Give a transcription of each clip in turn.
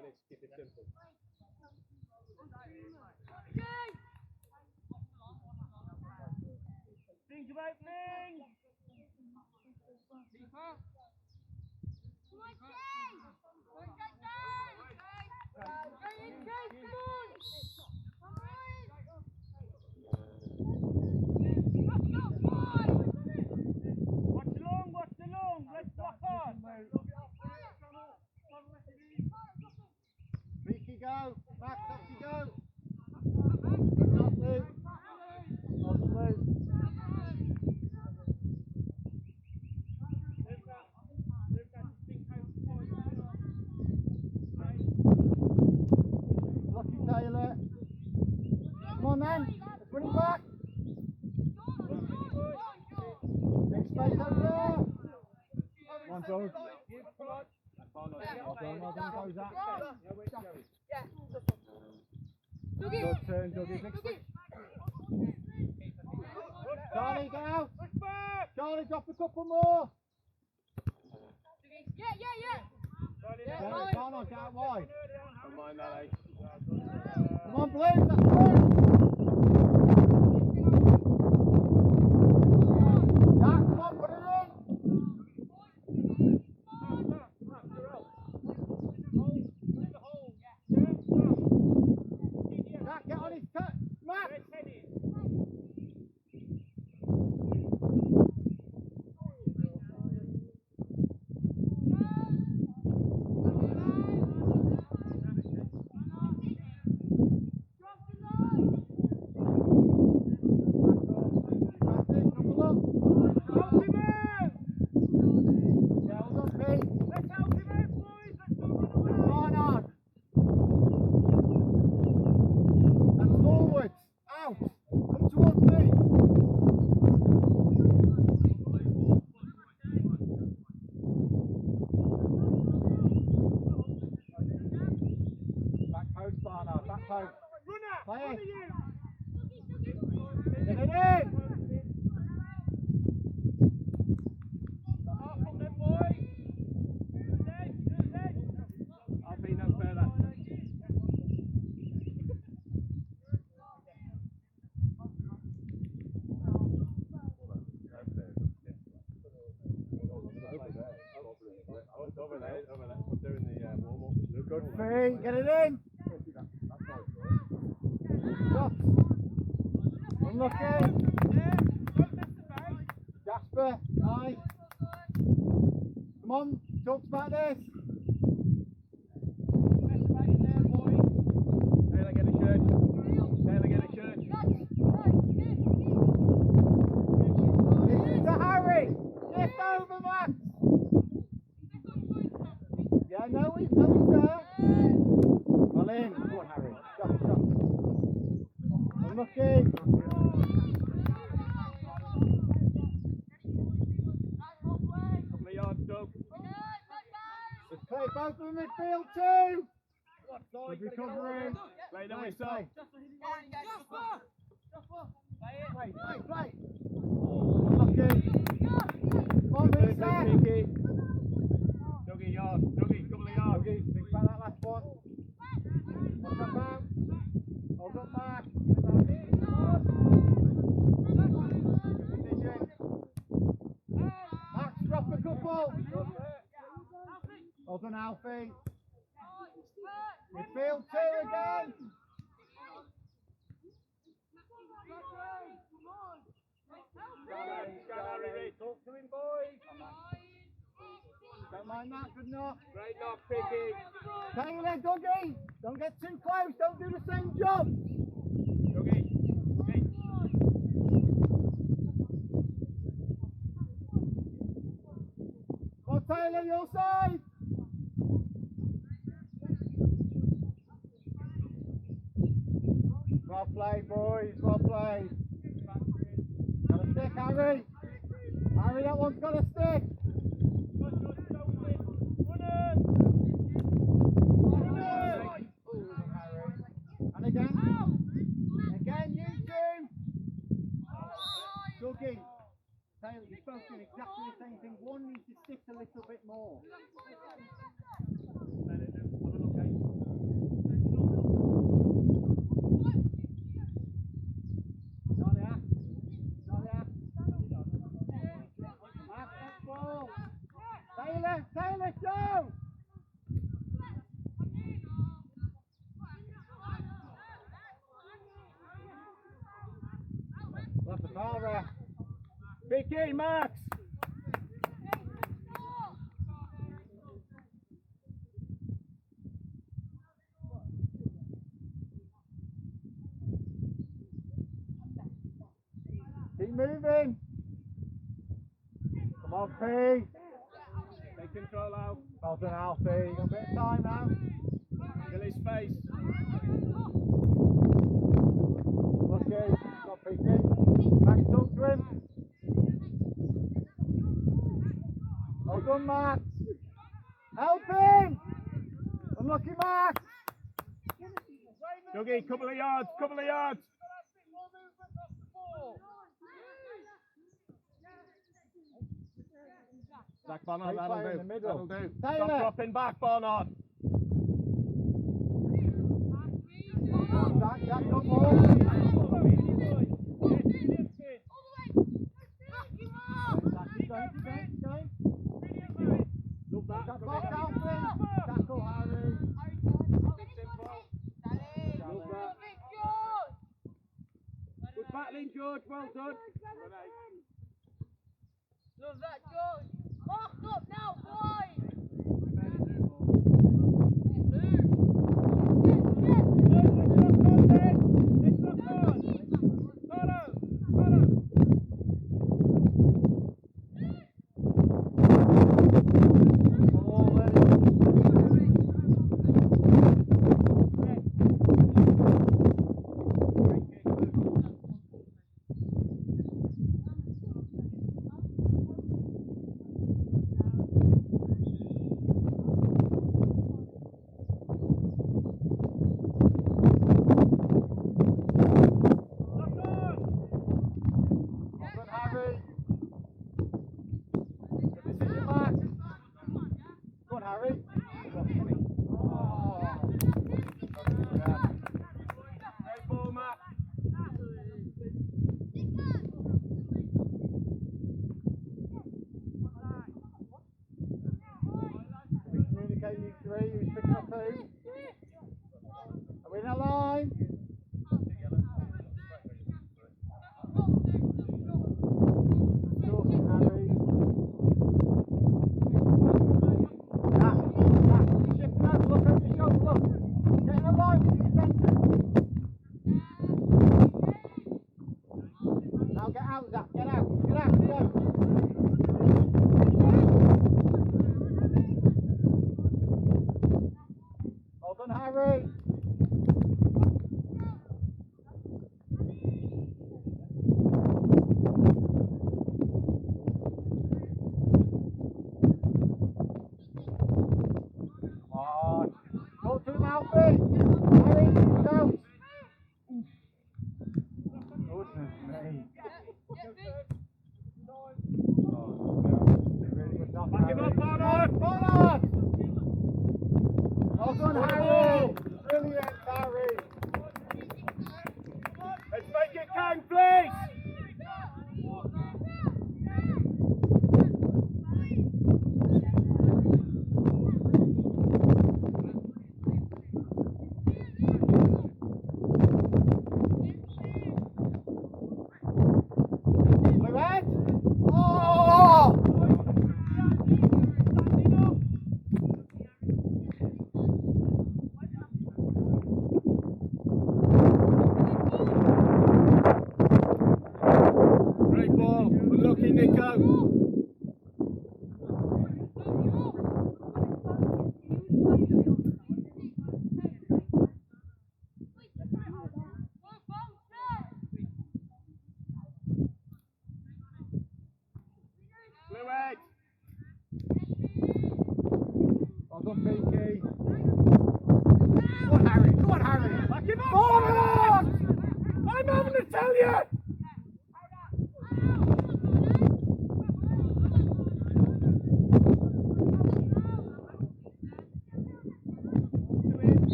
then it's keep it simple. Think of opening! Watch the long, let's block on! Ricky, go! Max, up you go! Not Luke! On Luke! Lucky Taylor! Come on then! Let's bring it back! Big space over there! Come on, Doug! Well done, goes that. Good turn, Dougie. Big space. Charlie, get out! Charlie, drop a couple more! Come on, get out wide. Don't mind that, eh? Come on, Blue, that's Blue! Jack, come on, put it in! Jack, get on his cut! Matt! Over there. I'm doing the warm-up. Good free, get it in! Stop! Unlucky! Jasper, nice! Come on, talk about this! Taylor, get a shirt. Taylor, get a shirt. This is to Harry! Shift over, Max! Yeah, no, he's there! Well in, come on, Harry. Shot. Unlucky! Couple of yards, Doug. Let's play both of them midfield too! Good recovery! Play the Play, whistle. play! Play! Unlucky! Come on, reset! Dougie, yard. Dougie, couple of yards. Think about that last one. Watch that bounce. Hold up back. Decision. Max, drop a couple. Hold on, Alfie. Midfield two again. Talk to him, boys. Don't mind that, good enough. Great knock, Picky. Taylor, Dougie, don't get too close, don't do the same job. Dougie. Hey. Come on, Taylor, your side. Well played, boys, well played. Got a stick, Harry. Harry, that one's got a stick. And again. Again, you two. Dougie. Taylor, you're both doing exactly the same thing. One needs to stick a little bit more. Have a look, eh? Taylor, go! That's the foul ref. Vicky, Max! Keep moving. Come on, P. Take control out. Well done, Alfie. You've got a bit of time now. Fill his space. Lucky. Got P. Max, talk to him. Well done, Max. Help him. Unlucky, Max. Dougie, couple of yards, couple of yards. Zach Barnard, Great that'll play in do. the middle. That'll do. Taylor. Stop dropping back, Barnard. Jack, Jack, got more. Love that. Got blocked, Alfie. Tackle, Harry. Love that. Good battling, George. Well done. Love that, George. Mark up now, boys.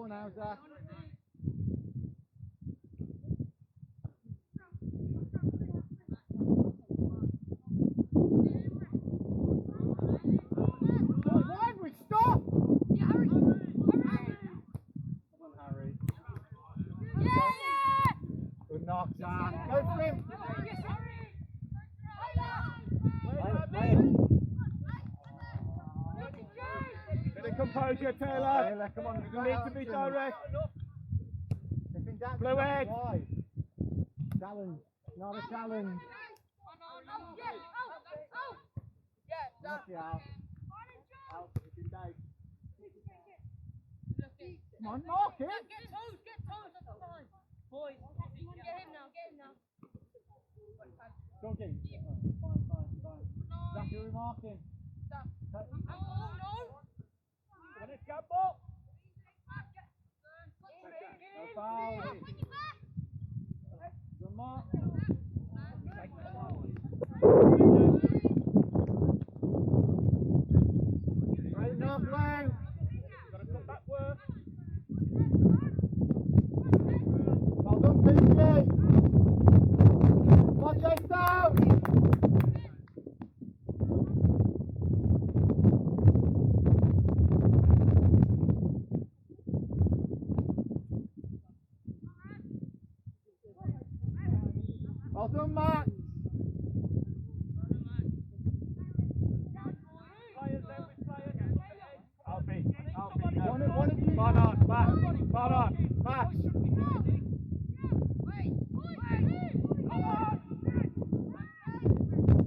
ball now, Zach. Why we stop? Yeah, Harry. Come on, Harry. Yeah! Good knock, Zach. Go for him. Yes, Harry. Bit of composure, Taylor. Taylor, come on. You need to be direct. Stepping down. Blue egg. Wide. Challenge. Not a challenge. Knock you out. Out. Looking down. Come on, knock him. Get toes, that's fine. Boys, get him now. Jogging. Fine. Zach, you're remarking. No. And it's Campbell. No foul. Good mark. Right knock, Lang. Gotta come back work. Well done, PJ. Watch it down. Well done, Matt. Alfie. One of you. Barnard, back. Barnard, back.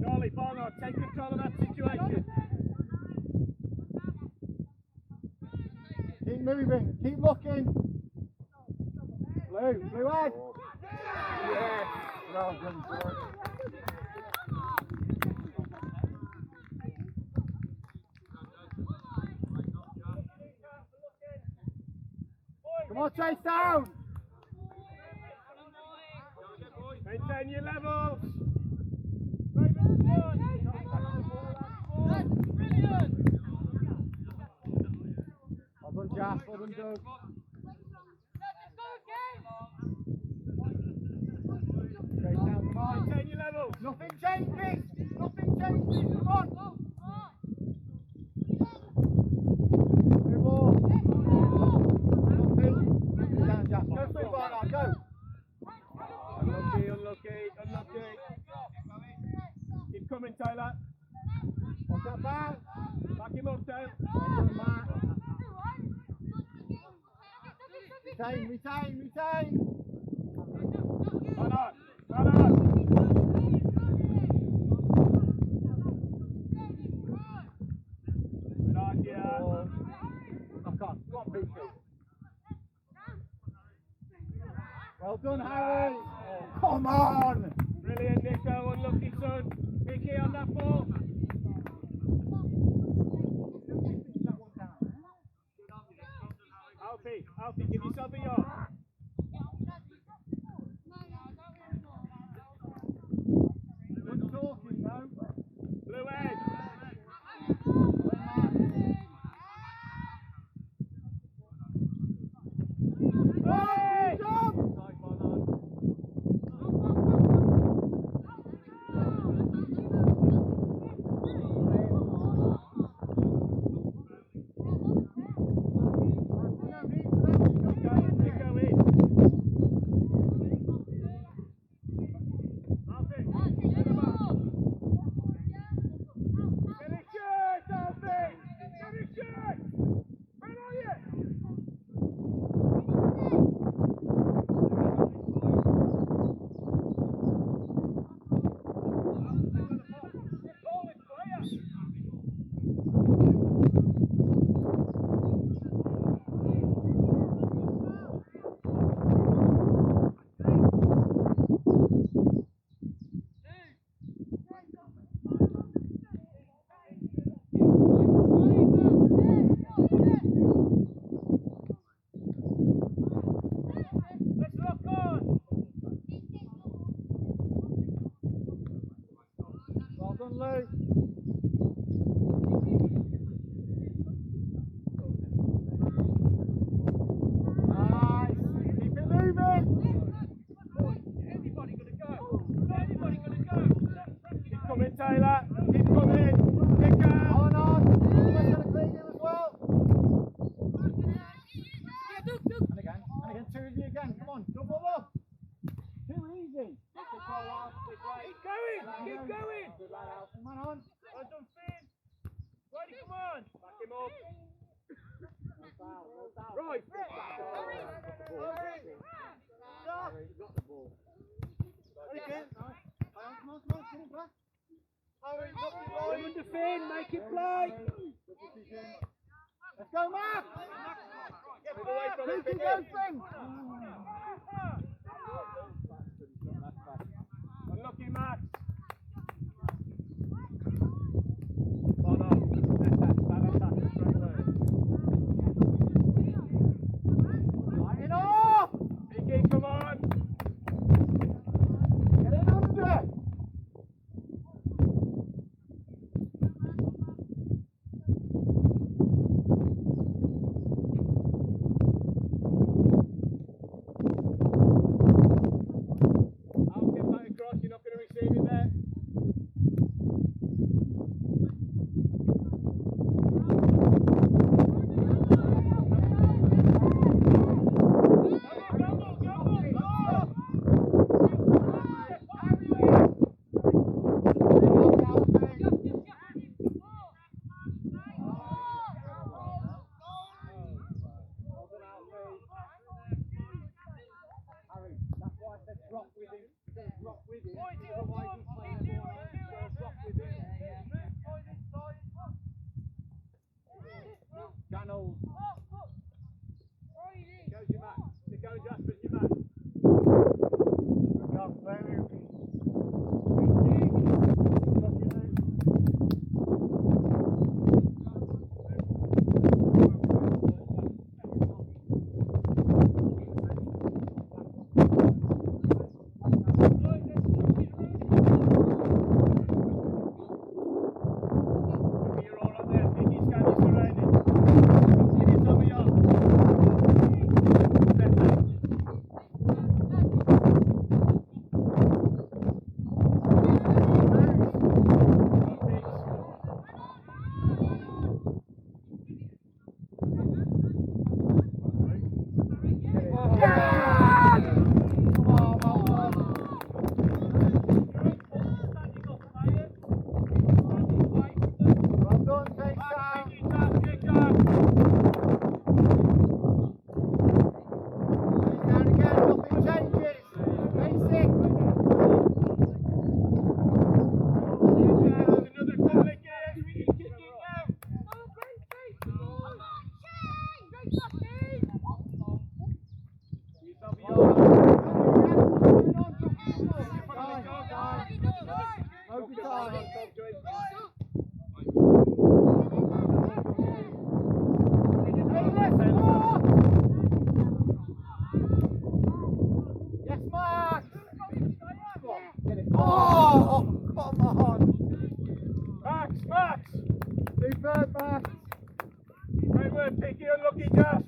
Charlie, Barnard, take control of that situation. Keep moving. Keep looking. Blue egg. Yes. Well done, George. Come on, chase down. Maintain your levels. Well done, Jack. Well done, Doug. Chase down, come on. Maintain your levels. Nothing changes. Come on. Two more. Nothing. Down, Jack. Go for it, Barnard. Go. Unlucky. Keep coming, Taylor. Watch that back. Back him up, Taylor. Well done, Matt. Retain. Barnard. Nadia. Knock on. Go on, Peter. Well done, Harry. Oh, come on. Brilliant, Nico. Unlucky, son. Picky on that ball. Alfie, give yourself a yard. Good talking, though. Blue egg. Hey! Jump! Nico in. on. Well done, Finn. Righty, come on. Back him up. Right. Stop. He's got the ball. Ready, Ken? Come on, come on back. Harry, got the ball. Come under Finn, make it play. Good decision. Let's go, Mark. Move away from him, Who can Vicky. go, Finn? Unlucky, Max. On off. Bad attack, straight away. Lighten off. Vicky, come on. Get it under. I'll get back across. You're not going to receive it there. Harry, that's why I said drop with him. Drop with him. Boys, he's Otherwise on. he's playing He's corner. doing Drop with him. Channels. Goes your back. Go, Jasper, your back. Go, very. You're all up there. Vicky, scan your surroundings. Vicky, tell me off. Well done, take time. Take down again, nothing changes. Basic. Another corner game. We can kick it now. Yes, Mark. Oh, come on. Max, Max. Superb, Max. Great work, Vicky. Unlucky, Jas.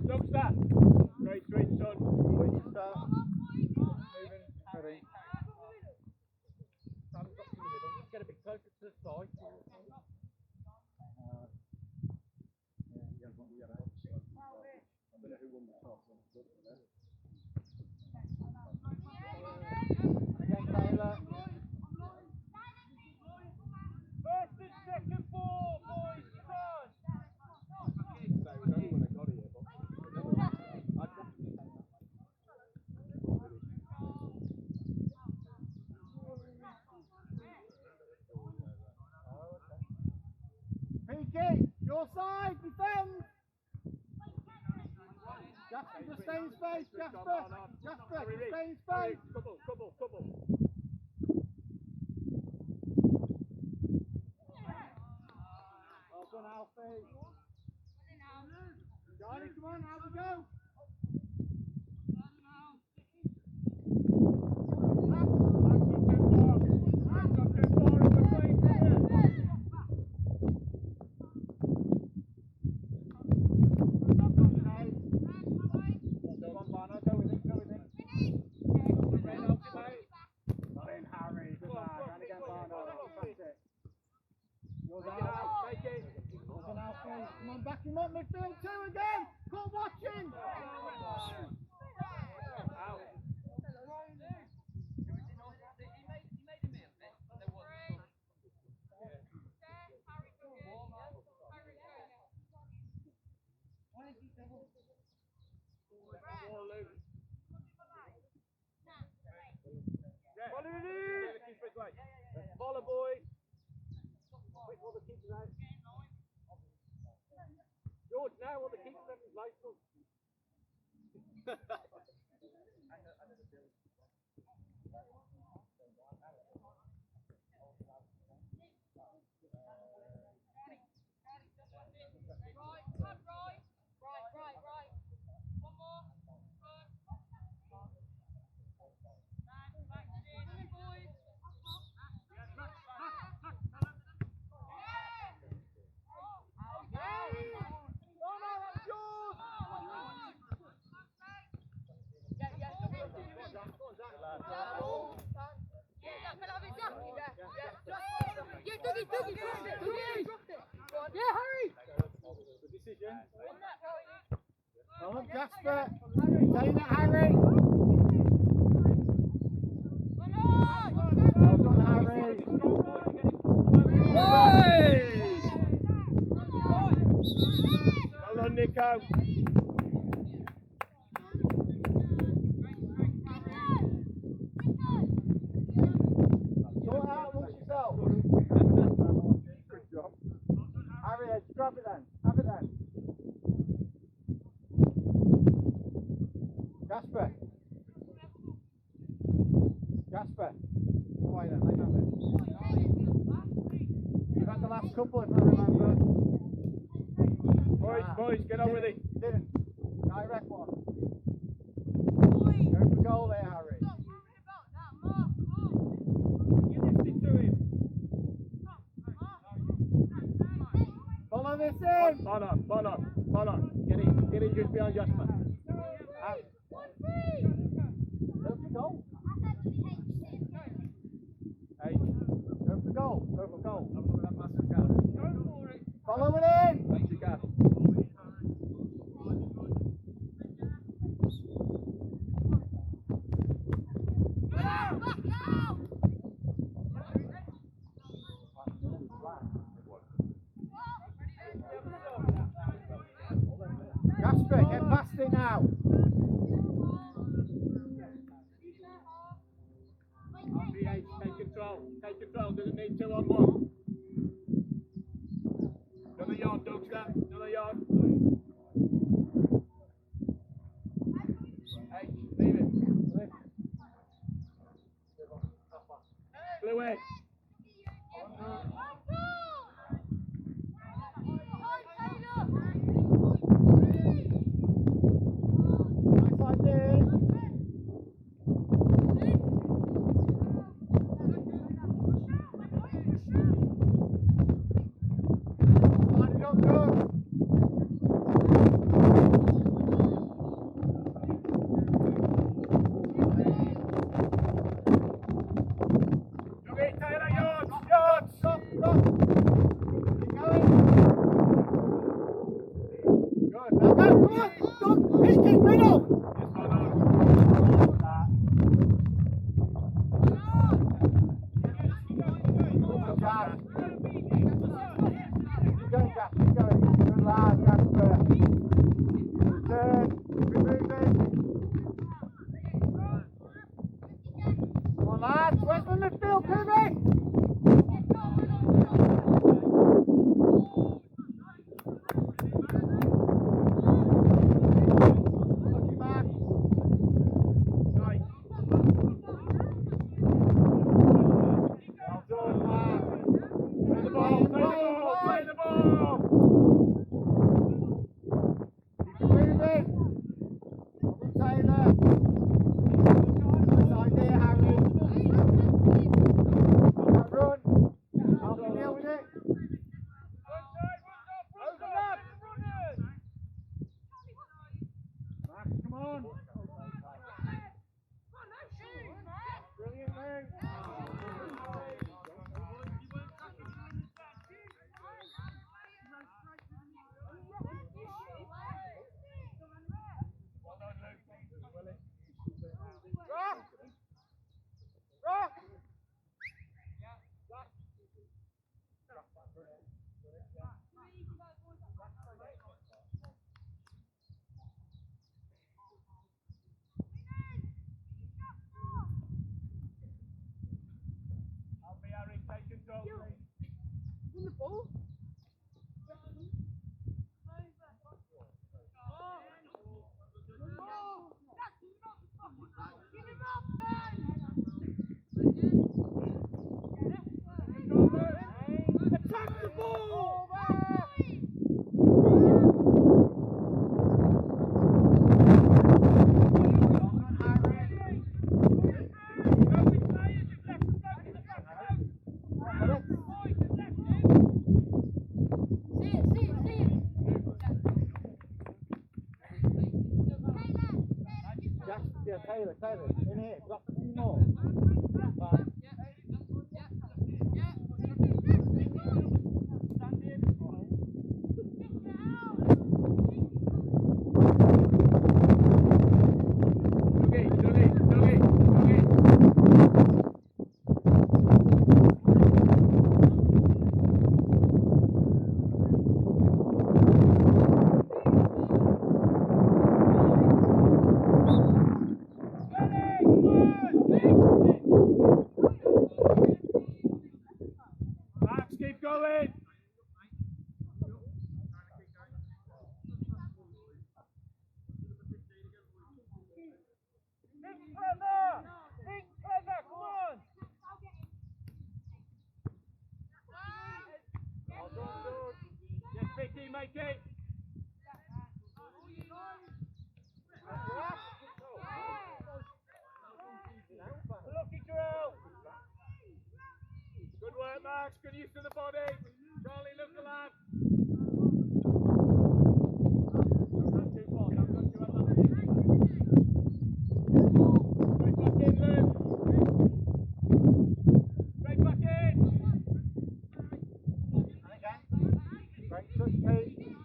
Look that. Great, son. Moving. Ready. Get a bit closer to the side. Again, Taylor. First and second ball, boys. Come on. PK, your side, defend. Jasper, just stay in space. Jasper, just stay in space. Couple. Well done, Alfie. Johnny, come on, have a go. Come on, back him up, midfield 2 again. Good watching. George, now what the keeper them in place for? Right. One more. Yeah, hurry! Good decision. Come on, Jasper. Take it, Harry. Well done, Harry. Well done, Nico. Sort it out amongst yourself. Good job. Harry, let's grab it then. Have it then. Jasper. Jasper. Why then? Let have it. You've had the last couple, if I remember. Boys, get on with it. Didn't. Direct one. Go for goal there, Harry. You left it to him. Follow this in. Follow. Get in just behind Jasper. Go for goal. Hey, Go for goal. Go for goal. have a look at that massive gap. Go for it. Follow it in. Makes a gap. Jasper, get past it now. RPH, take control. Doesn't need 2 on 1. Another yard, Doug's that. Another yard. H, leave it. Blue edge. Nice idea. Line it up good. Okay, Taylor, yards. Stop. Keep going. Good. Now go. Come on. Stop. Hit it, middle. Yes, follow. Good job. Keep going, Jasper. Keep going. Good lad, Jasper. Turn. Remove it. Come on, lads. Where's the midfield, Pivot? Max, keep going. Think clever. Think clever. Come on. Yes, Vicky, make it. Lucky drill. Good work, Max. Good use of the body. Charlie, look the lad. Don't run too far. Don't run too hard. Straight back in, Luke. Straight back in. And again. Great touch, Pete.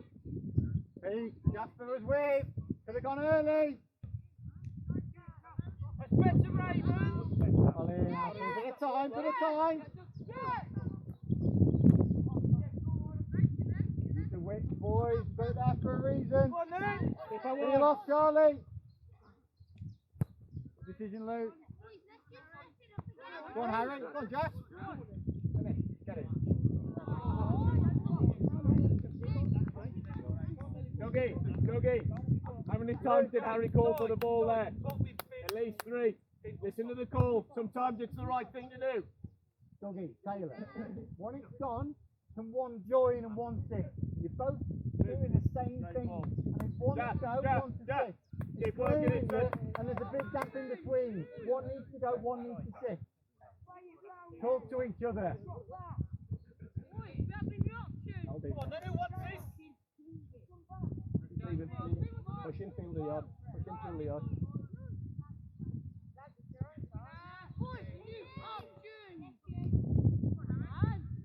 Pete, Jasper was with. Could have gone early. Respect to Ravens. Bit of time, bit of time. Use the width, boys. Put it there for a reason. Come on, Luke. Keep it off, Charlie. Decision, Luke. Go on, Harry. Go on, Jess. Come in. Get it. Dougie. How many times did Harry call for the ball there? At least 3. Listen to the call. Sometimes it's the right thing to do. Doggy, Taylor. When it's gone, can one join and one sit? You're both doing the same thing. And if one to go, one to sit. Keep working it, sir. And there's a big gap in between. One needs to go, one needs to sit. Talk to each other. Come on, Lulu, what's this? Push him through the yard. Push him through the yard.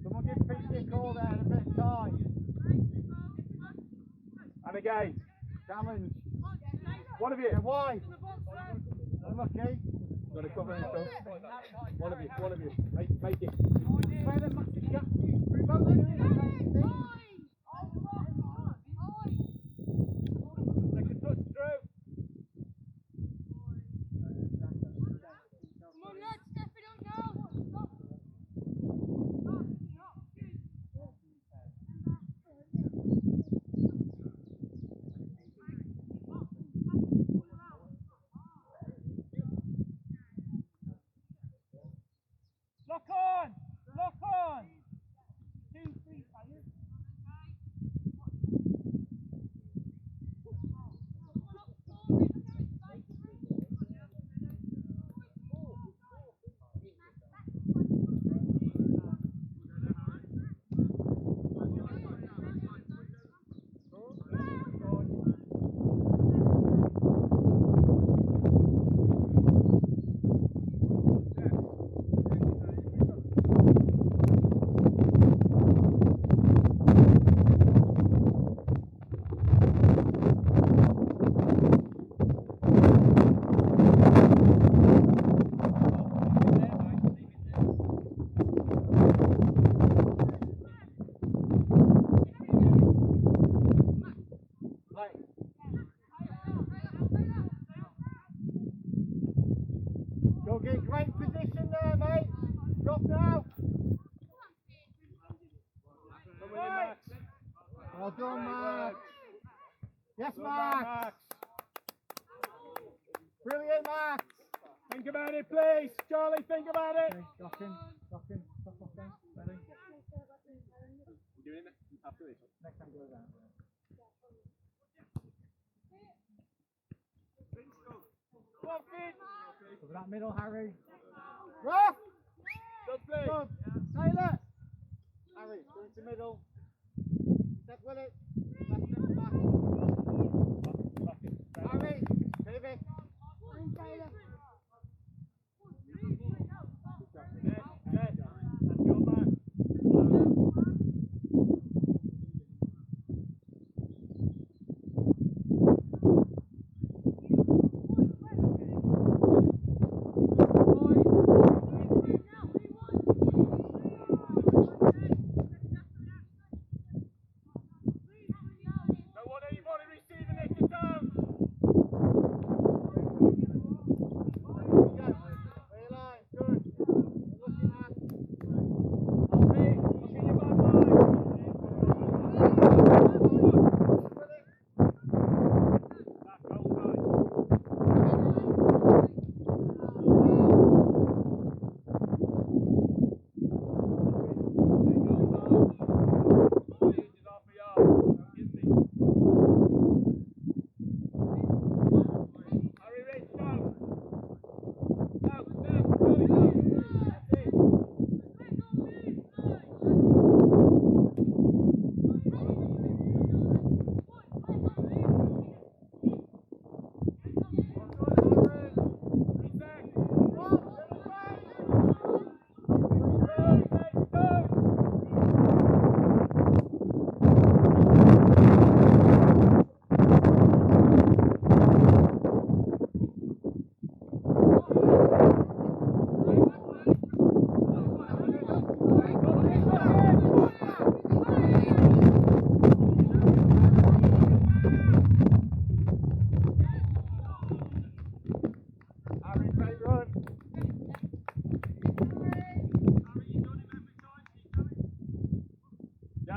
Someone give Pete a call there at a bit of time. And again. Challenge. One of you. Get wide. Unlucky. Got to cover himself. One of you. Make it. Where the massive gap. We're both doing the same thing. Take a touch through. Lock on! 2, 3 players. Doggy, great position there, mate. Drop now. Well done, Max. Yes, Max. Brilliant, Max. Think about it, please. Charlie, think about it. Okay, docking. Stop docking. Ready? You're doing it after this. Next time go down. Come on, kid. Cover that middle, Harry. Rough. Good play. Good. Taylor. Harry, go into middle. Step with it. Left step back. Harry, pivot.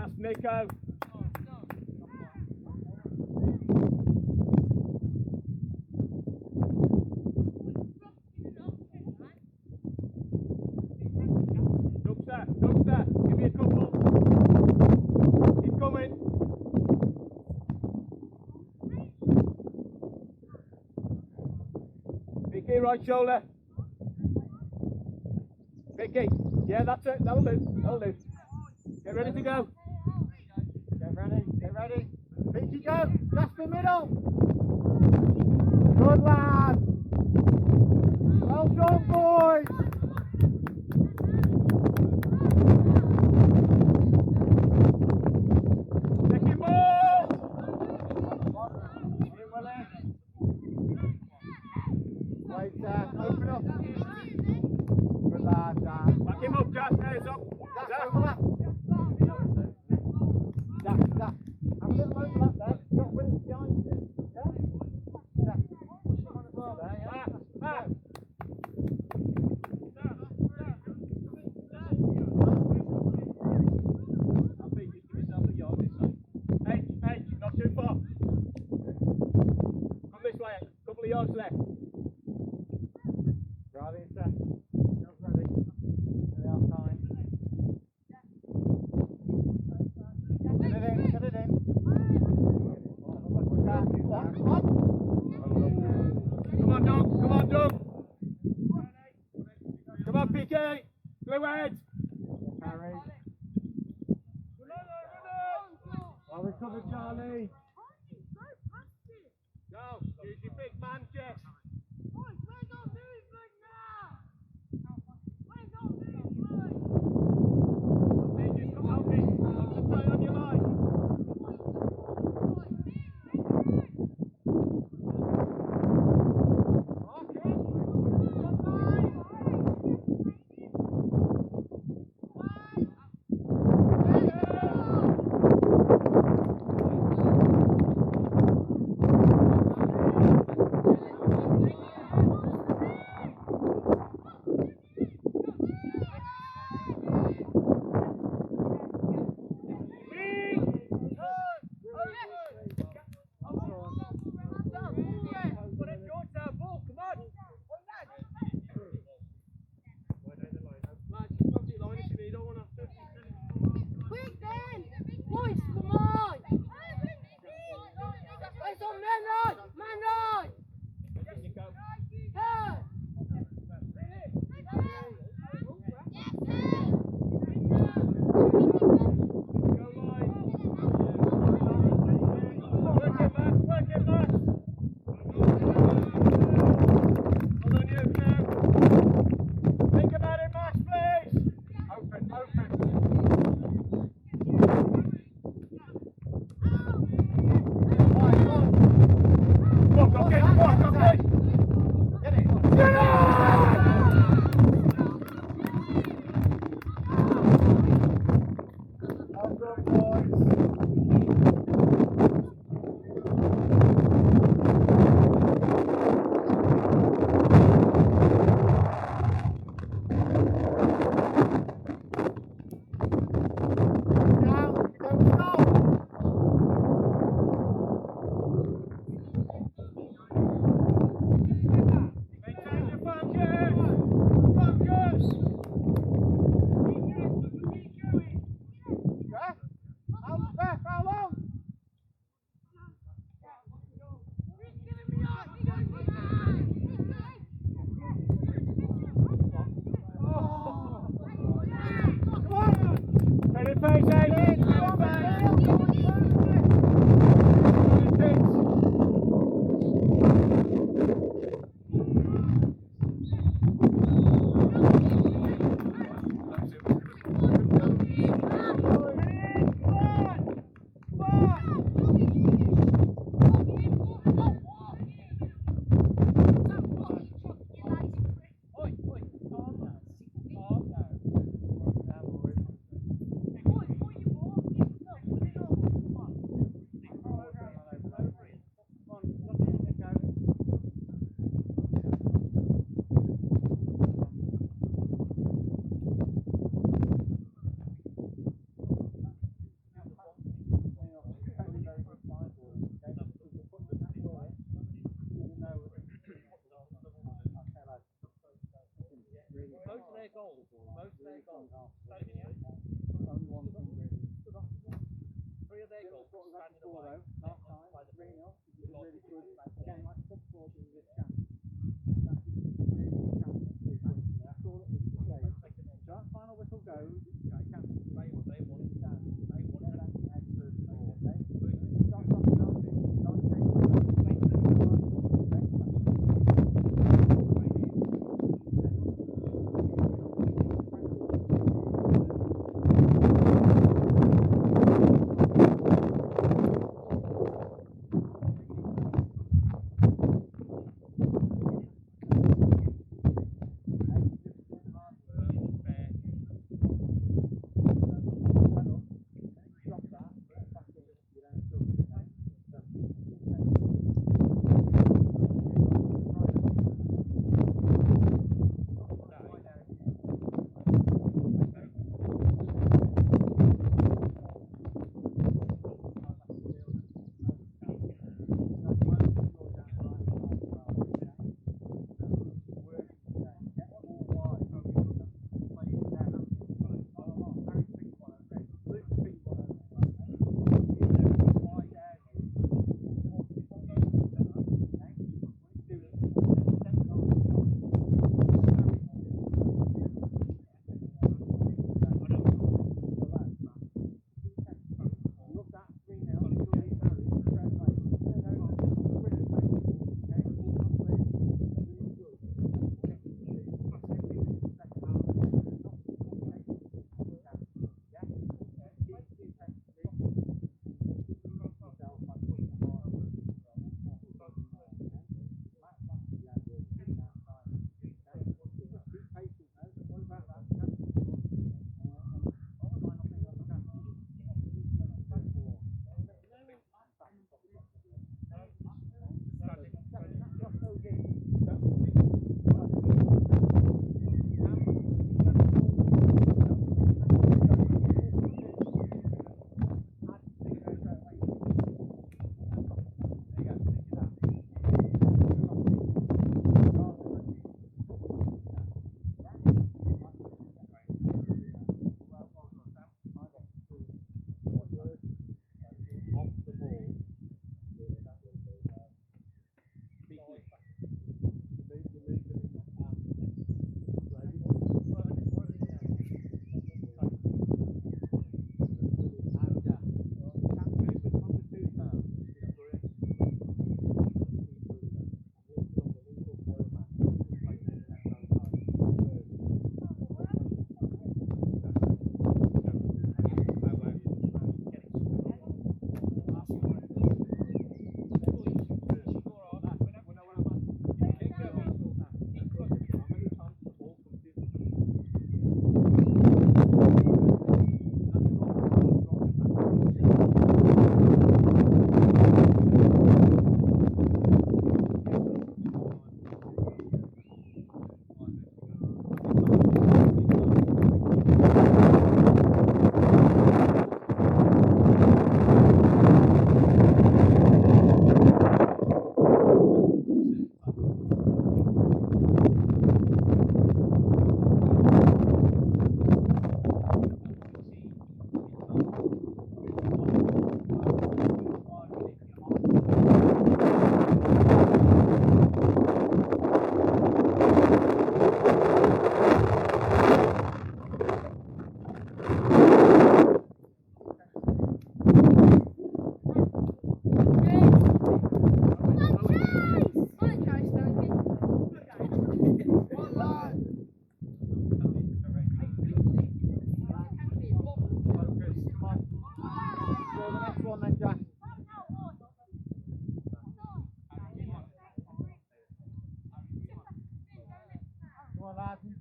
Pass Nico. Dubster, give me a couple. Keep coming. Vicky, right shoulder. Vicky, yeah, that's it. That'll do. That'll do. Get ready to go. Get ready, get ready. Vicky, go. Jasper, middle. Good lad. Well done, boys. Second ball. Wait, open up. Good lad, Dan. Back him up, Jack. Hands up. Jack, overlap. Jack. Have a little overlap there. You've got Willis behind you. Yeah? Jack. Come on as well there, yeah? Back. Edge, not too far. Come this way, couple of yards left. Ready, set. Not ready. They are time. Get it in, get it in. Jack, on. Come on, Doug. Come on, Doug. Come on, PK. Blue head. Carry. Well recovered, Charlie. Go. Use your big man, Jess. Just come out, Nick. Concentrate on your line. Quick then! Boys, come on! It's on man right! Man right! Turn! Think about it, Max, please. Open. Look, okay. Get it. Well done, boys. Down, don't stop. Maintain your focus. Focus. Yeah? Out there, how long? Ready, face, Aiden. Most of their goals. Only one thing really. 3 of their goals standing away. Last time, 3-0, which is a really good game like football in this chance. That is a really good chance to 3 points. That's all it is to say. So that final whistle goes, I can't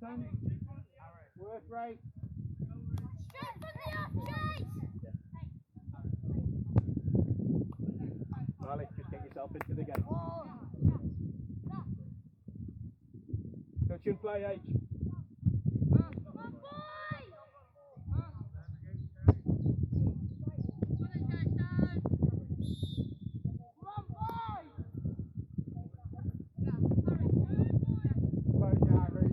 They want it. They want it. Work rate. Straight for the off, Chase! Riley, just get yourself into the game. Oh. Touch and play, H. Come on, boy! Come on, boy! Close out, Harry.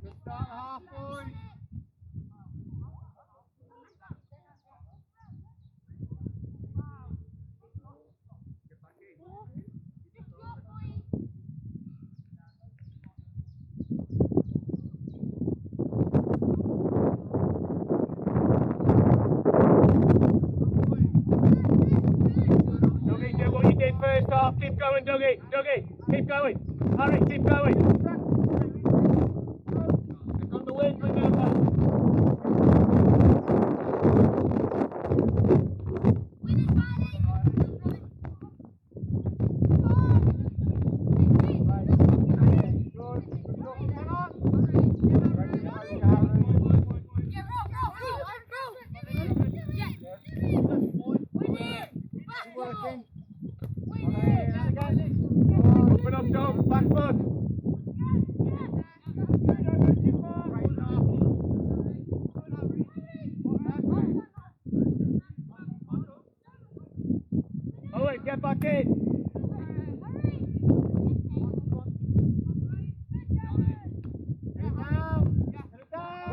Good start half, boys. Dougie, do what you did first half. Keep going, Dougie. Dougie, keep going. Harry, keep going. They've got the wind, remember. Working. Open up, Dom. Back foot. Owen, get back in.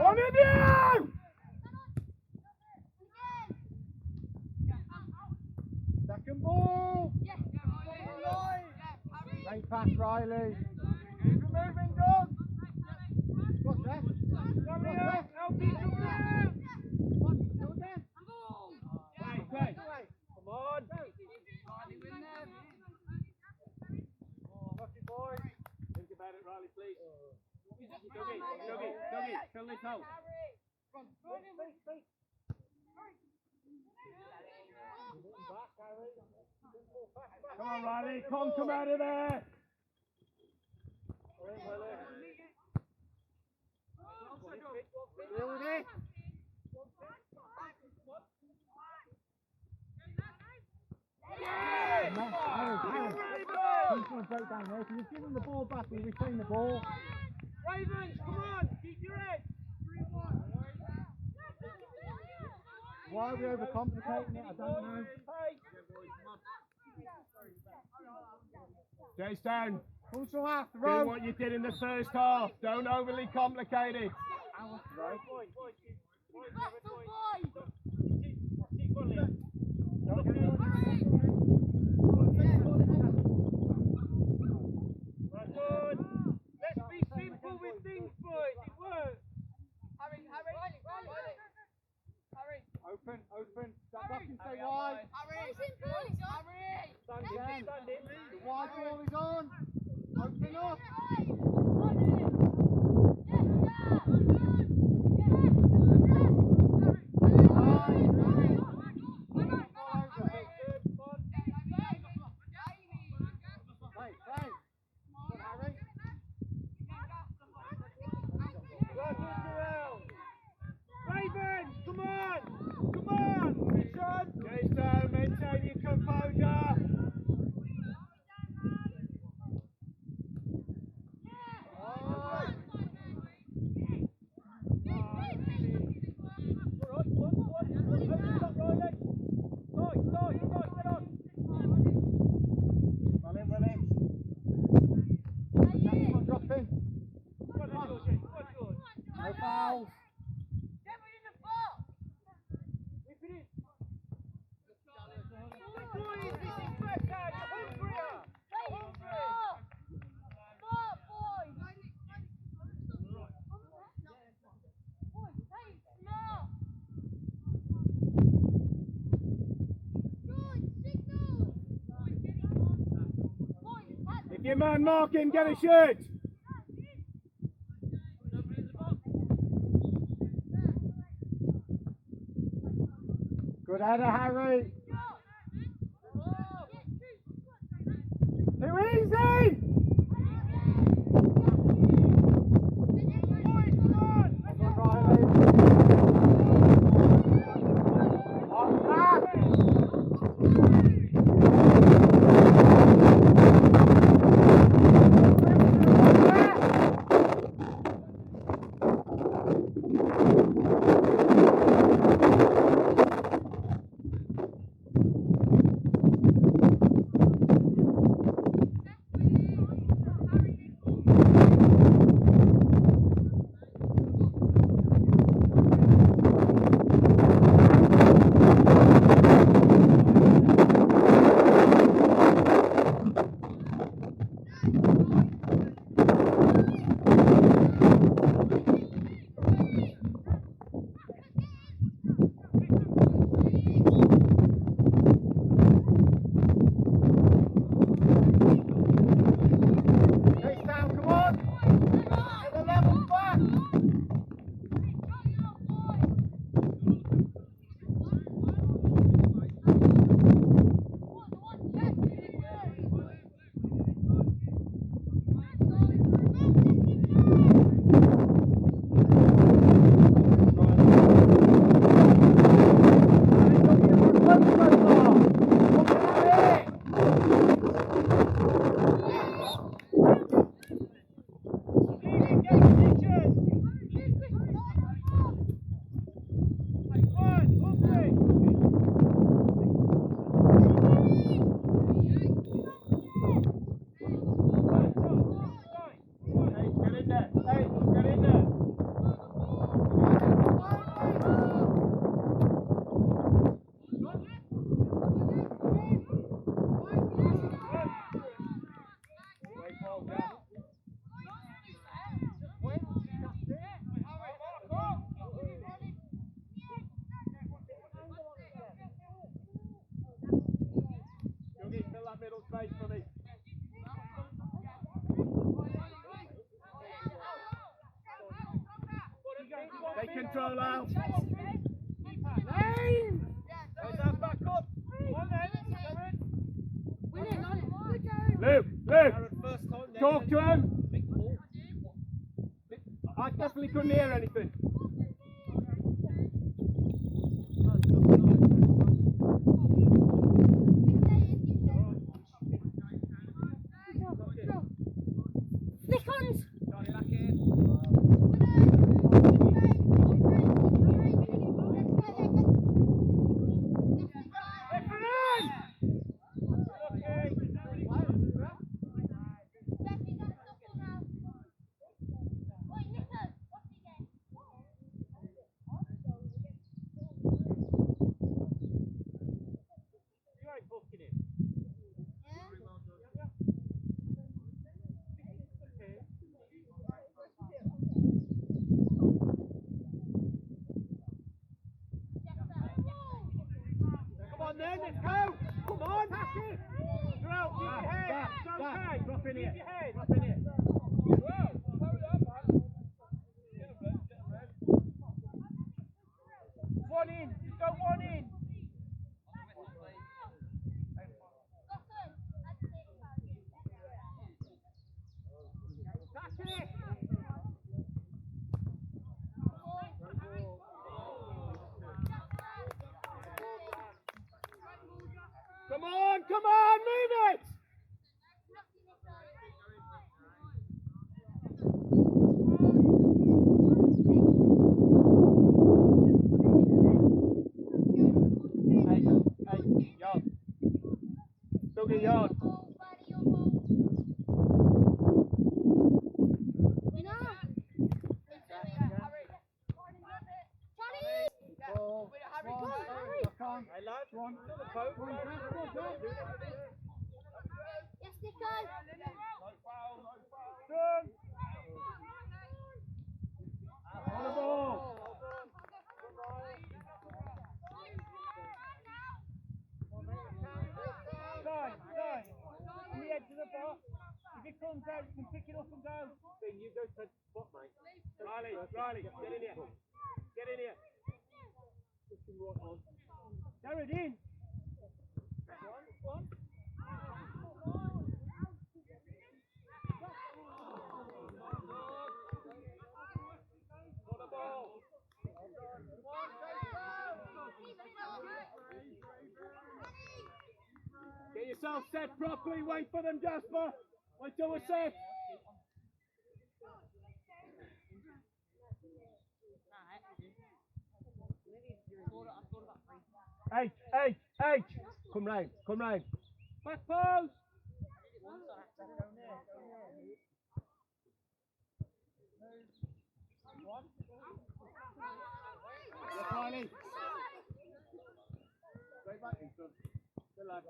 One of you! Second ball. Great pass, Riley. Keep moving, Dom. What's that? Come here. Help each other. Play. Come on. Think about it, Riley, please. Dougie, fill this out. Come on, Riley, come out of there. Deal with it. He's going to break down there. If you give him the ball back, we retain the ball. Ravens, come on, keep your head. Why are we overcomplicating it? I don't know. Chase down. Also half the Do row. what you did in the first half. Don't overly complicate it. Let's be simple with things, boys. It works. Open. Step back and stay wide. Stand again. The wide ball is on. Open up. Play. Good, Harry. Ravens, come on, Richard. Chase down, maintain your composure. No fouls. If your man marking, get a shoot. Good header, Harry. Too easy. Good, Riley. On control, Al. Where's that back up? On then, Darren. Luke, Darren, first time there. talk to him. Big ball. I definitely couldn't hear anything. Johnny back in. You ain't booking it. Come on then, let's go. Come on, back it. Throw, keep your head. It's okay. Drop in here. Keep your head. Drop in here. One in. Just go one in. That's it. Come on, move it. Hey, yard. Still get yard. Hey lads, one. The boat. No foul, no foul. Turn. On the ball. Side. On the edge of the box. If it comes out, you can pick it up and go. Then you go to the spot, mate. Riley, get in here. Get in here. Push him right on. Darren, in. One. For the ball. Get yourself set properly. Wait for them, Jasper. Wait till we're set. H. Come round. Back post. Yes, Riley. Straight back in front. Good lad.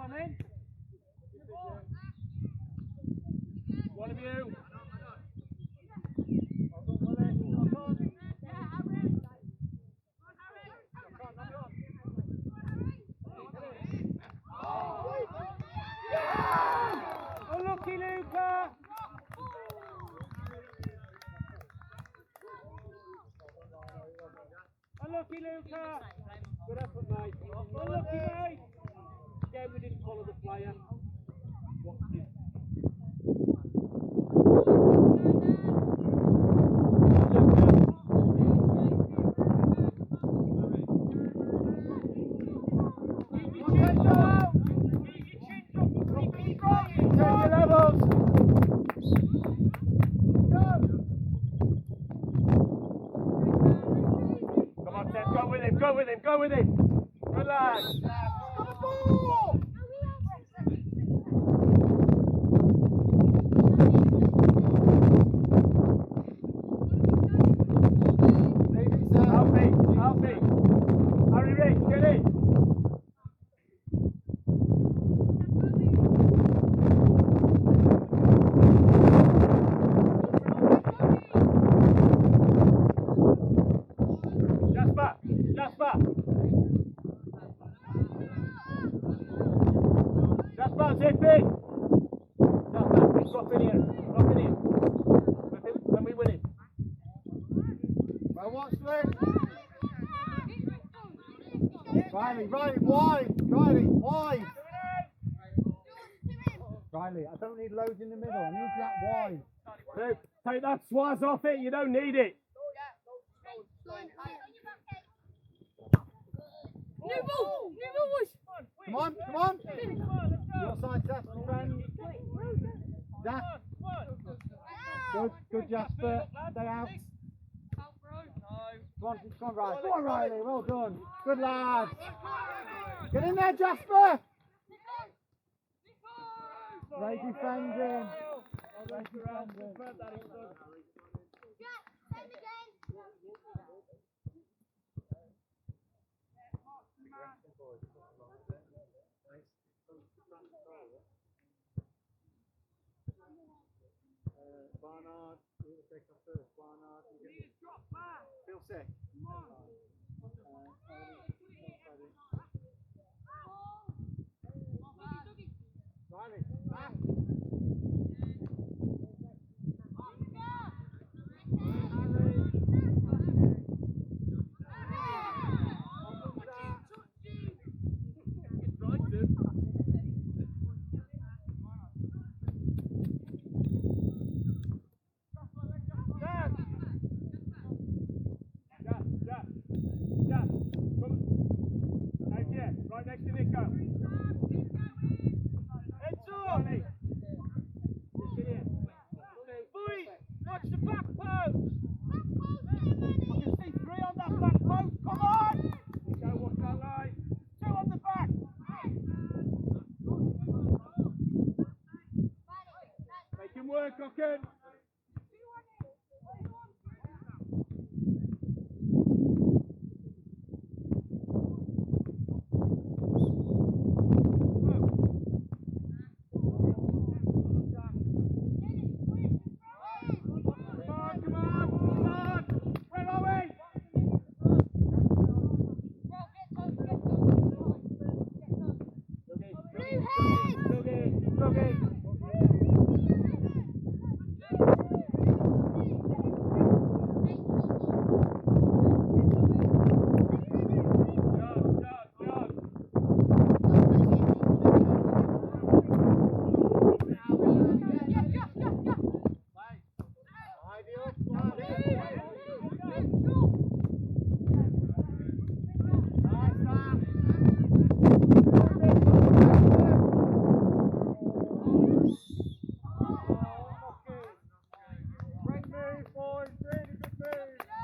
Come in. One of you. Unlucky, Luca. Unlucky, Luca. Good effort, mate. Unlucky, mate. Again, we didn't follow the player. What is Go with him. Relax. Alfie. Harry Rich, get in. Riley, wide! Riley, wide! Riley, I don't need loads in the middle. I need that wide. Luke, take that swaz off it. You don't need it. New ball, boys. Come on. Your side, Seth, my friend. Zach. Good, Jasper. Stay out. Come on, Riley. Go on, Riley. Well done. Good lad. Get in there, Jasper. Great defending. Great defending. Barnard, who will take off first? Barnard, feel sick. Riley, back. Right next to Nico. Boys, watch the back post. I can see 3 on that back post. Come on. Nico, watch that line. 2 on the back. Make him work, Ocken.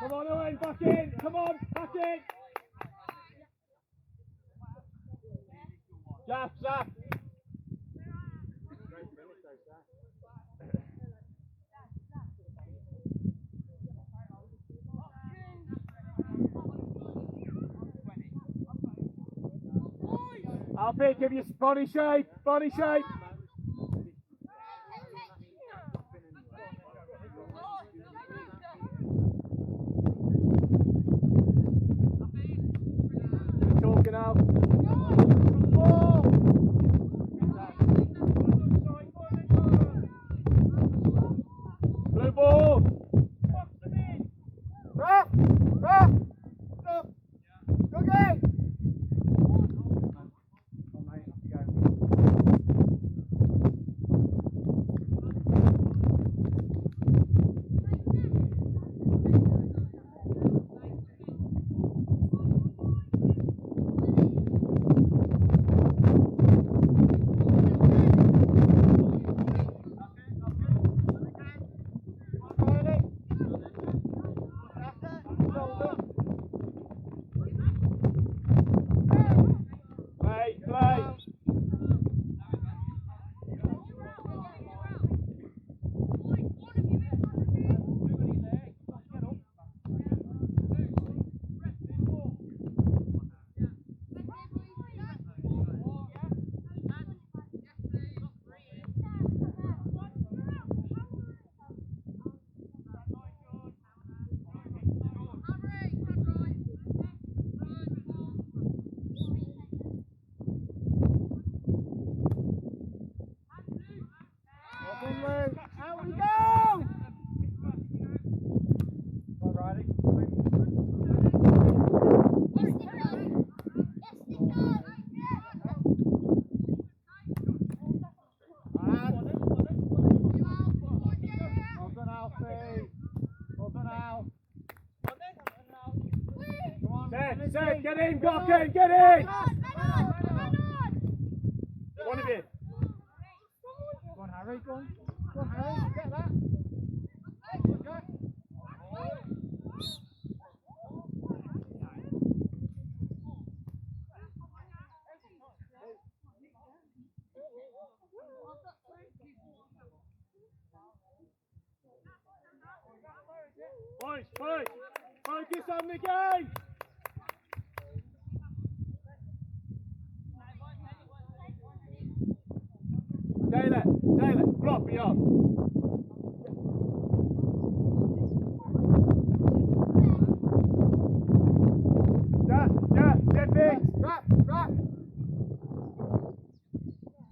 Come on, Owen, back in. Come on, back in. Zach. Alfie, give you body shape. Talking out. Blue ball. Stop! Go game! Get in, Gocken, get in! One of you. Go on, Harry, go on. Go on, Harry, get that. Okay. Boys, focus on the game! Taylor, drop beyond. Yeah, get big! Rap!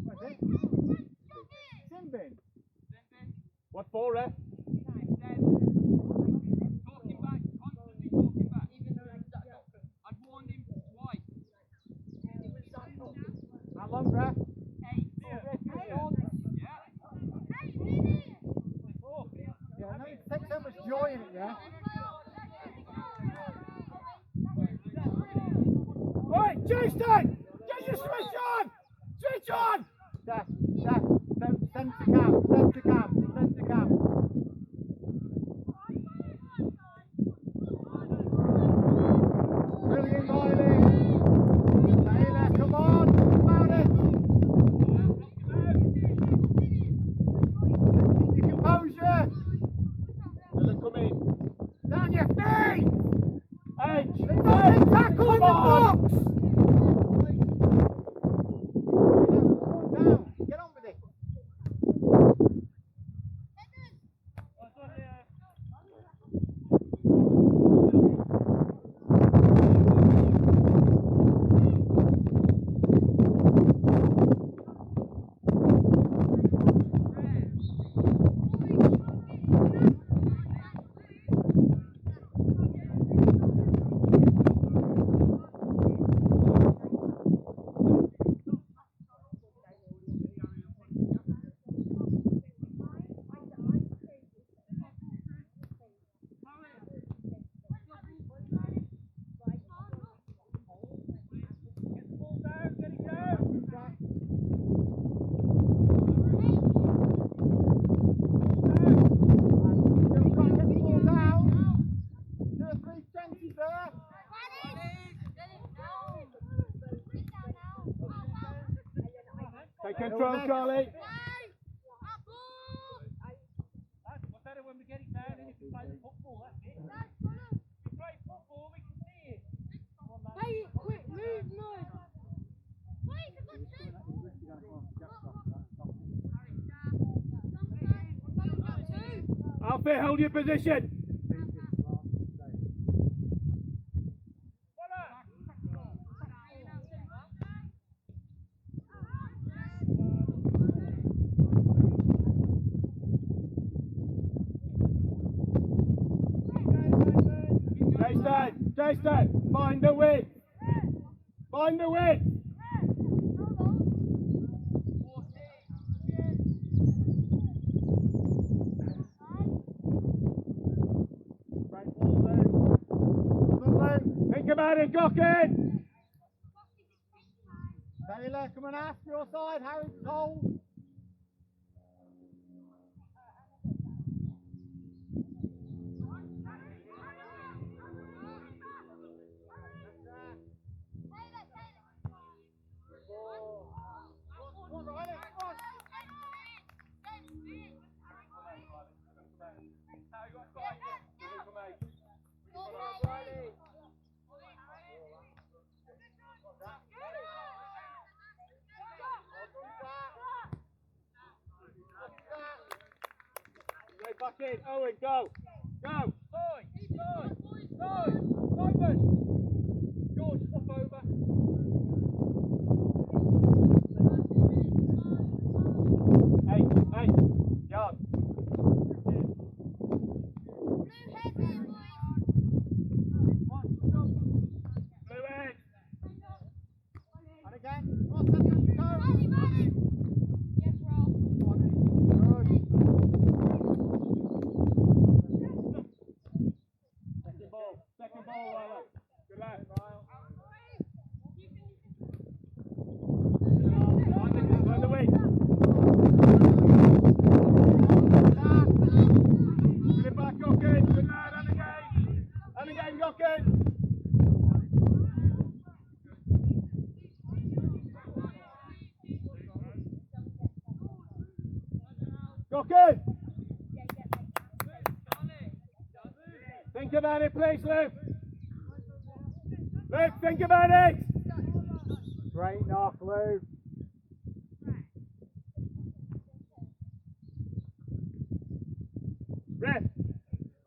What is it? Sin bin. What for, ref? Talking back, constantly talking back. I've warned him twice. How long, Rap? 8. Yeah, I know you take so much joy in it, yeah? Right, Tuesday! Get your switch on! Switch on! Def, centre cam. Brilliant, Riley. Taylor, come on, about it. Keep your composure. Taylor, come in. Down your feet. Hey, Tackle in the box. Down. Get on with it. Take control, Charlie. We're better when we get it down and if we play the football, that's it. If we play football, we can see it. Hey, quick, move, no. Alfie, hold your position. Jason, find the width. Find the width. Think about it, Gocken. Taylor, come and ask your side, Harry's cold. Back in, Owen, go! Go! Simon! George, swap over. Hey, Jan. Blue end. And again, cross it, go. Yes, Rob. Second ball, Lyle. Good lad. Gokin! Think about it, please, Luke. Luke, think about it. Straighten off, Luke. Ref,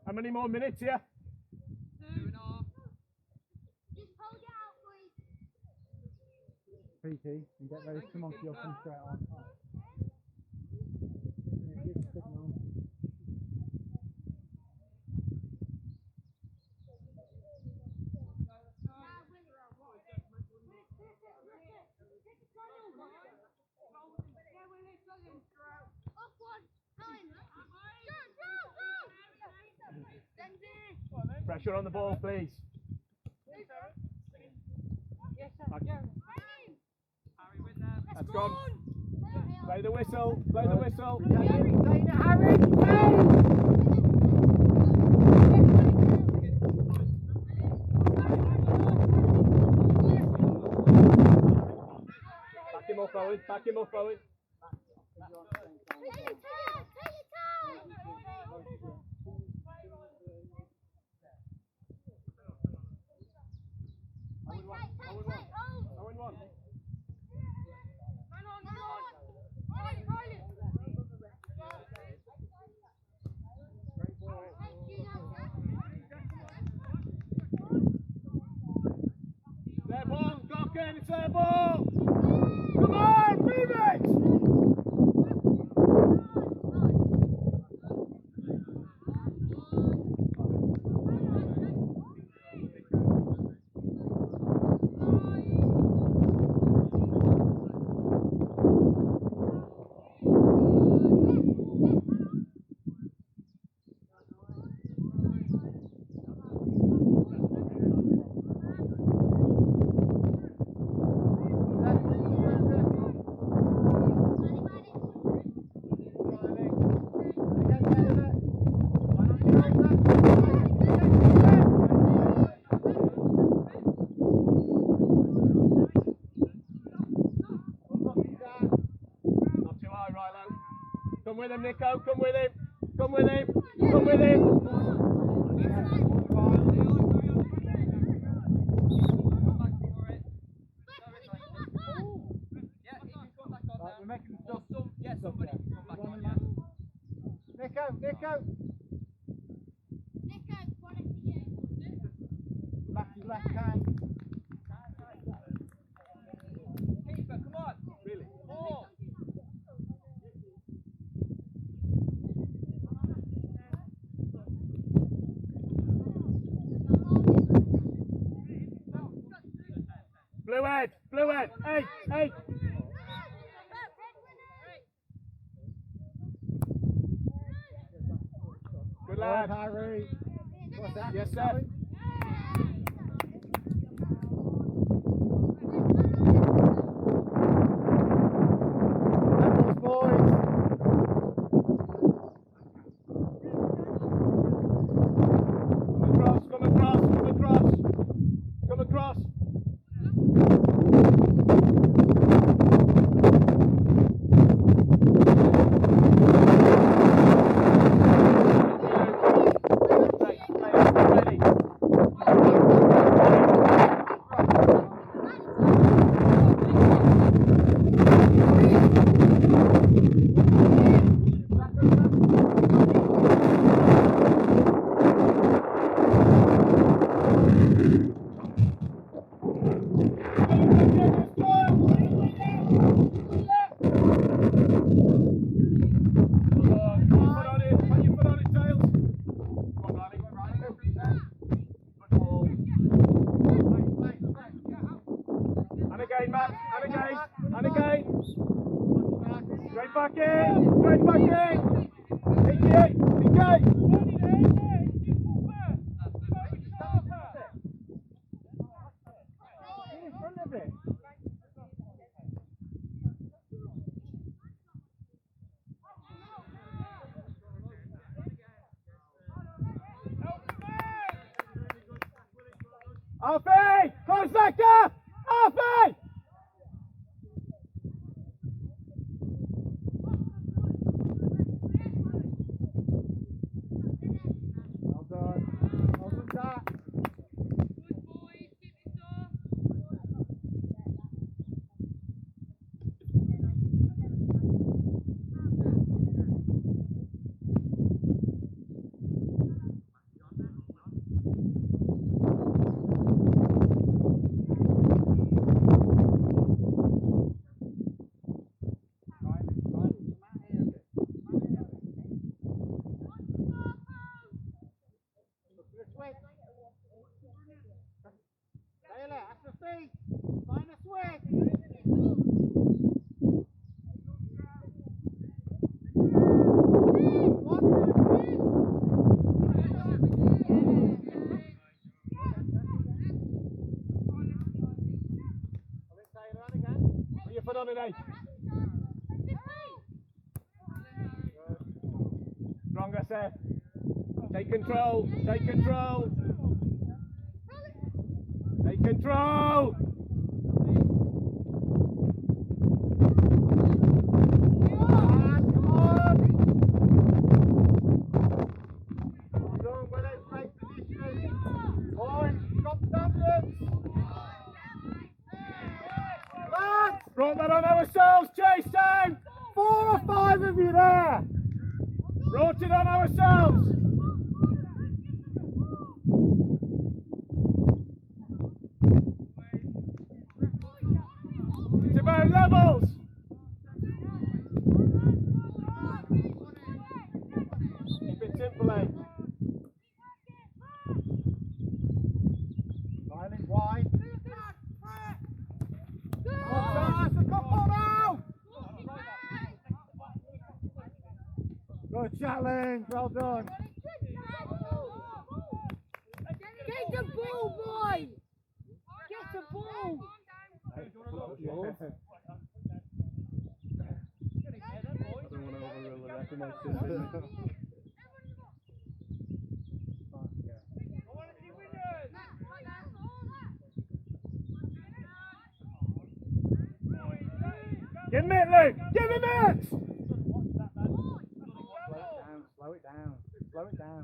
how many more minutes here? PT, and get ready to come on, you'll come straight on. Pressure on the ball, please. That's gone. Play the whistle, play the whistle. Back him up, Owen, back him up, Owen. Owen one. Their ball, Gokin, it's their ball! Come on, move it! Not too high, Rilo. Come with him, Nico, come with him. Come with him, come with him. Right, we're making stuff. Nico! Back to left hand. Really? Blue head, hey! Good lad. Harry. What's that? Yes, sir. Levels, boys. Come across. And again. Straight back in. 88. In front of it. Alfie! Close that gap! Alfie! on it, eh? Stronger, Seth. Take control. Take control. Take control. Brought that on ourselves, Jason! 4 or 5 of you there! Brought it on ourselves! It's about levels! Keep it simple, eh? Violent wide. Good challenge, well done. Get the ball, boy! Get the ball! I don't want to overrule the ref in those decisions. Give him it, Luke! Give him it! Slow it down. Slow it down.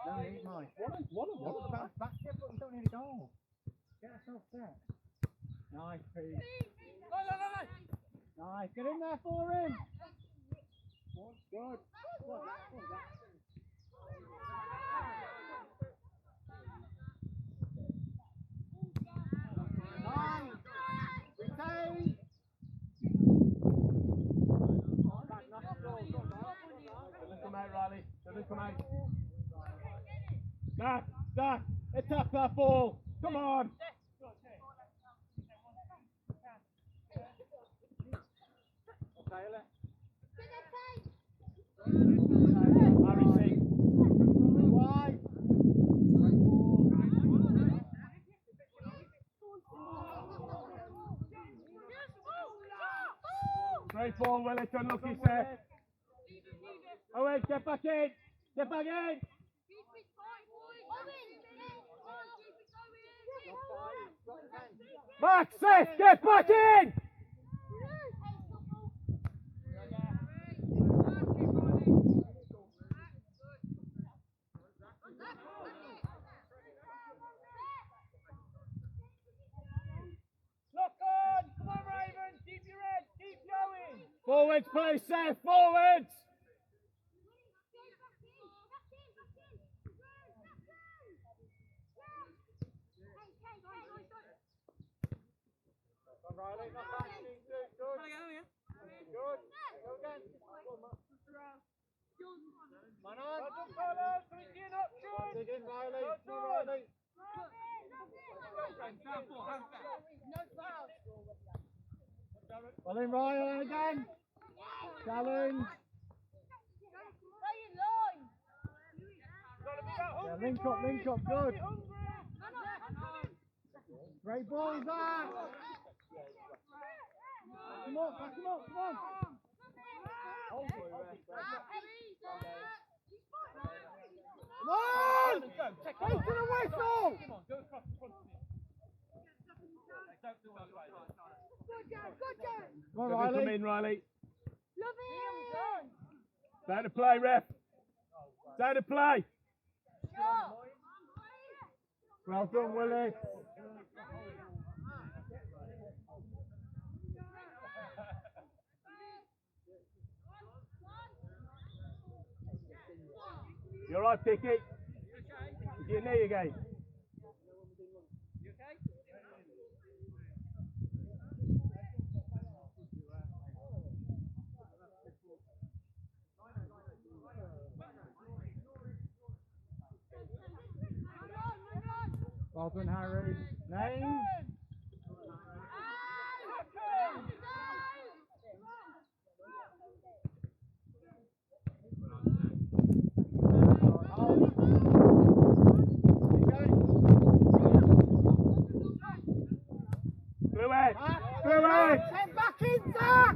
No need, Mike. What? Back step, but you don't need a goal. Get yourself set. Nice, Pete. Nice. Get in there for him. Good. Nice. Retain. Doesn't come out, Riley. Doesn't come out. Stack. Attack that ball. Come on. Taylor. Harry C. Wide. Straight ball, Willis. Unlucky, Seth. Oh, wait, get back in. Get back in. Back, Seth. Get back in. Lock on! Come on, Raven! Keep your head! Keep going! Forwards, please, Seth. Forwards. Riley, not bad. Good. Good. Go again. Man on. Well done, fellas! Put it in up, good! Dig in, Riley. Well Go, done. Riley. Well in, Ryan, again. Challenge. Yeah, link up, good. Great ball, Zach. Back him up, come on. Come on! Wait to the whistle! Come on, go across the front of it. Don't do it right. Come on, Doesn't Riley. come in, Riley. Love him! Down to play, ref. Down to play. Well done, Willie. You're right, Picky. Your knee again. Well done, Harry. Name. Blue head. through it. Get back in, Zach!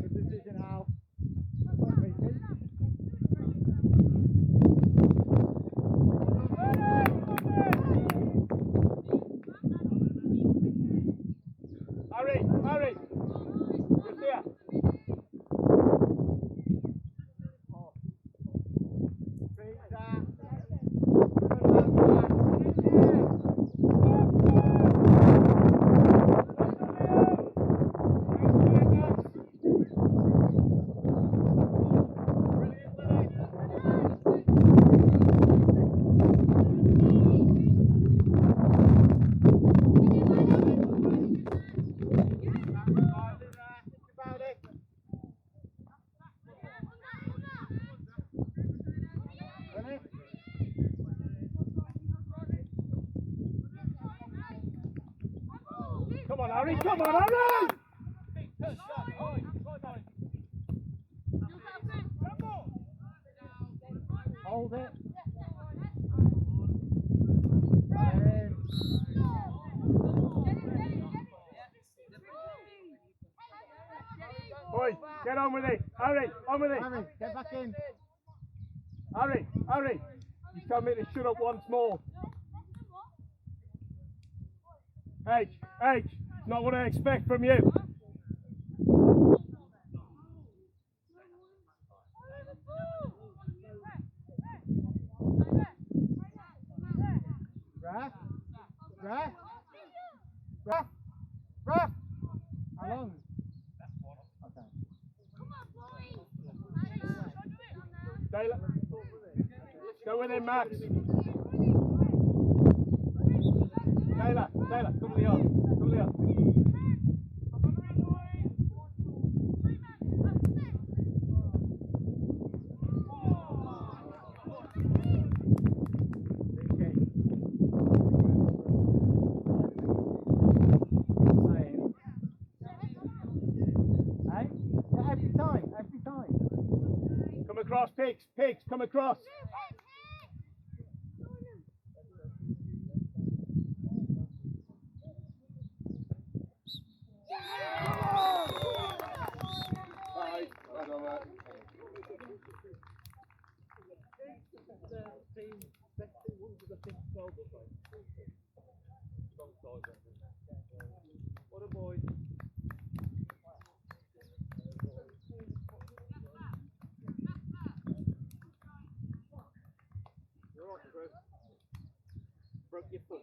Good decision, Al. Come on, Peter. Hurry, hurry. Just here. Come on, Harry, come on, Harry! Hold it. Boys, get on with it. Harry, on with it. Harry, get back in. Harry, Harry. You tell me to shut up once more. H, not what I expect from you. Ref. How long? Okay. Taylor. Go with him, Max. Taylor, come to the yard. Come to the yard. Every time. Come across, Pigs, come across. What a boy. Broke your foot.